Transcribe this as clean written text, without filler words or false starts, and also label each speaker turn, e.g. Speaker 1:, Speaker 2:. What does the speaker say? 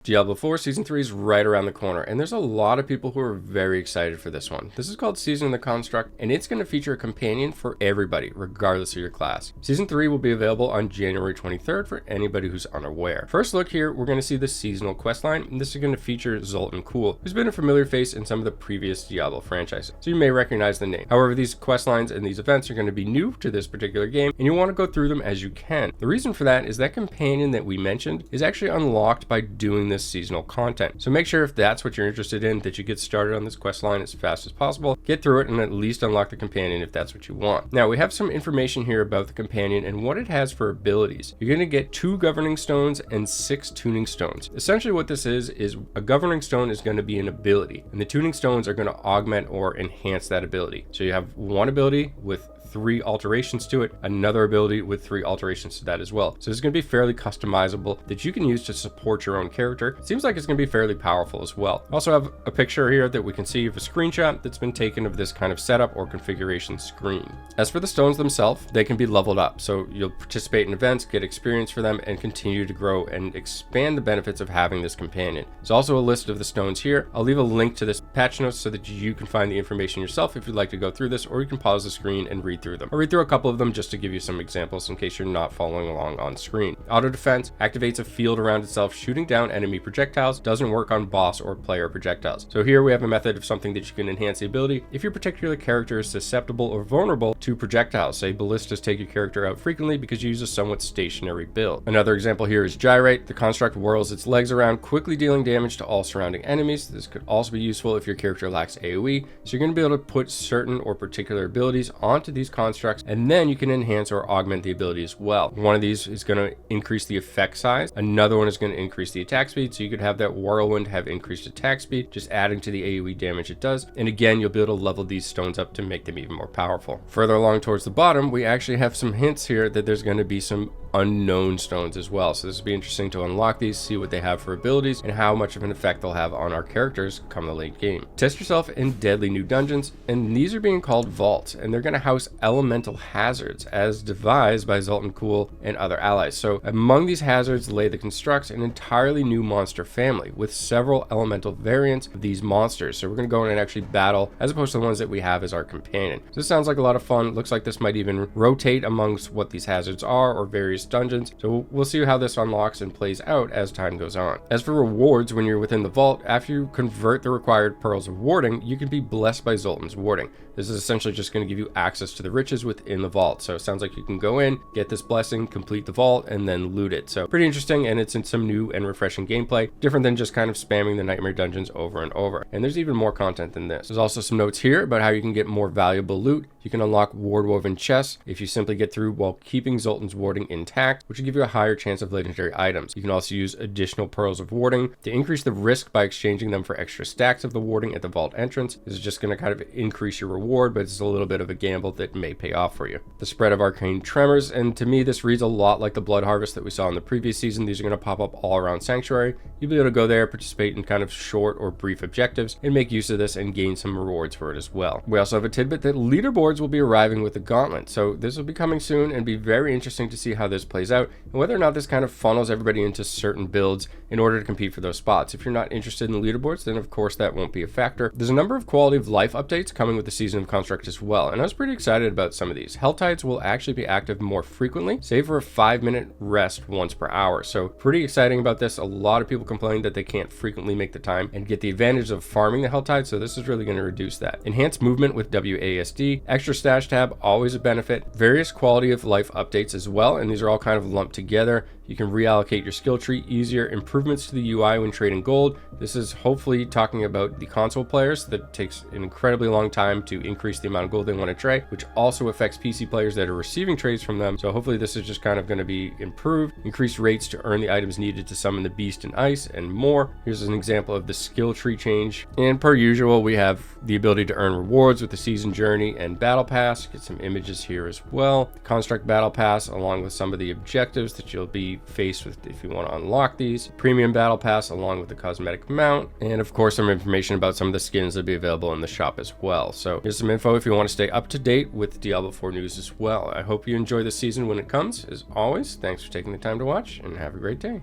Speaker 1: Diablo 4 Season 3 is right around the corner, and there's a lot of people who are very excited for this one. This is called Season of the Construct, and it's going to feature a companion for everybody, regardless of your class. Season 3 will be available on January 23rd for anybody who's unaware. First look here, we're going to see the seasonal questline, and this is going to feature Zoltan Kulle, who's been a familiar face in some of the previous Diablo franchises, so you may recognize the name. However, these questlines and these events are going to be new to this particular game, and you want to go through them as you can. The reason for that is that companion that we mentioned is actually unlocked by doing this seasonal content. So make sure if that's what you're interested in, that you get started on this quest line as fast as possible, get through it, and at least unlock the companion if that's what you want. Now we have some information here about the companion and what it has for abilities. You're going to get 2 governing stones and 6 tuning stones. Essentially what this is a governing stone is going to be an ability, and the tuning stones are going to augment or enhance that ability. So you have one ability with 3 alterations to it, another ability with 3 alterations to that as well. So it's going to be fairly customizable that you can use to support your own character. It seems like it's going to be fairly powerful as well. I also have a picture here that we can see of a screenshot that's been taken of this kind of setup or configuration screen. As for the stones themselves, they can be leveled up. So you'll participate in events, get experience for them, and continue to grow and expand the benefits of having this companion. There's also a list of the stones here. I'll leave a link to this patch notes so that you can find the information yourself if you'd like to go through this, or you can pause the screen and read through them. I'll read through a couple of them just to give you some examples in case you're not following along on screen. Auto defense activates a field around itself, shooting down enemy projectiles. Doesn't work on boss or player projectiles. So here we have a method of something that you can enhance the ability if your particular character is susceptible or vulnerable to projectiles. Say ballistas take your character out frequently because you use a somewhat stationary build. Another example here is gyrate. The construct whirls its legs around, quickly dealing damage to all surrounding enemies. This could also be useful if your character lacks AoE. So you're going to be able to put certain or particular abilities onto these constructs, and then you can enhance or augment the ability as well. One of these is going to increase the effect size. Another one is going to increase the attack speed. So you could have that whirlwind have increased attack speed, just adding to the AoE damage it does. And again, you'll be able to level these stones up to make them even more powerful. Further along towards the bottom, we actually have some hints here that there's going to be some unknown stones as well. So this will be interesting to unlock these, see what they have for abilities, and how much of an effect they'll have on our characters come the late game. Test yourself in deadly new dungeons, and these are being called vaults, and they're going to house elemental hazards as devised by Zoltan Kulle and other allies. So among these hazards lay the constructs, an entirely new monster family with several elemental variants of these monsters. So we're going to go in and actually battle as opposed to the ones that we have as our companion. So this sounds like a lot of fun. Looks like this might even rotate amongst what these hazards are or various dungeons. So we'll see how this unlocks and plays out as time goes on. As for rewards, when you're within the vault, after you convert the required pearls of warding, you can be blessed by Zoltan's warding. This is essentially just going to give you access to the riches within the vault. So it sounds like you can go in, get this blessing, complete the vault, and then loot it. So pretty interesting, and it's in some new and refreshing gameplay, different than just kind of spamming the nightmare dungeons over and over. And there's even more content than this. There's also some notes here about how you can get more valuable loot. You can unlock ward woven chests if you simply get through while keeping Zoltan's warding intact, which will give you a higher chance of legendary items. You can also use additional pearls of warding to increase the risk by exchanging them for extra stacks of the warding at the vault entrance. This is just going to kind of increase your reward, but it's a little bit of a gamble that may pay off for you. The spread of arcane tremors, and to me this reads a lot like the blood harvest that we saw in the previous season. These are going to pop up all around Sanctuary. You'll be able to go there, participate in kind of short or brief objectives, and make use of this and gain some rewards for it as well. We also have a tidbit that leaderboards will be arriving with the gauntlet. So this will be coming soon, and be very interesting to see how this plays out and whether or not this kind of funnels everybody into certain builds in order to compete for those spots. If you're not interested in the leaderboards, then of course that won't be a factor. There's a number of quality of life updates coming with the Season of Construct as well, and I was pretty excited about some of these. Hell Tides will actually be active more frequently, save for a 5-minute rest once per hour. So pretty exciting about this. A lot of people complain that they can't frequently make the time and get the advantage of farming the Hell Tide, so this is really going to reduce that. Enhanced movement with WASD, extra stash tab, always a benefit. Various quality of life updates as well, and these are all kind of lumped together. You can reallocate your skill tree easier, improvements to the UI when trading gold. This is hopefully talking about the console players that takes an incredibly long time to increase the amount of gold they want to trade, which also affects PC players that are receiving trades from them. So hopefully this is just kind of going to be improved. Increased rates to earn the items needed to summon the beast in ice and more. Here's an example of the skill tree change. And per usual, we have the ability to earn rewards with the season journey and battle pass. Get some images here as well. Construct battle pass along with some of the objectives that you'll be faced with if you want to unlock these. Premium battle pass along with the cosmetic mount, and of course some information about some of the skins that will be available in the shop as well. So here's some info if you want to stay up to date with Diablo 4 news as well. I hope you enjoy the season when it comes. As always, thanks for taking the time to watch, and have a great day.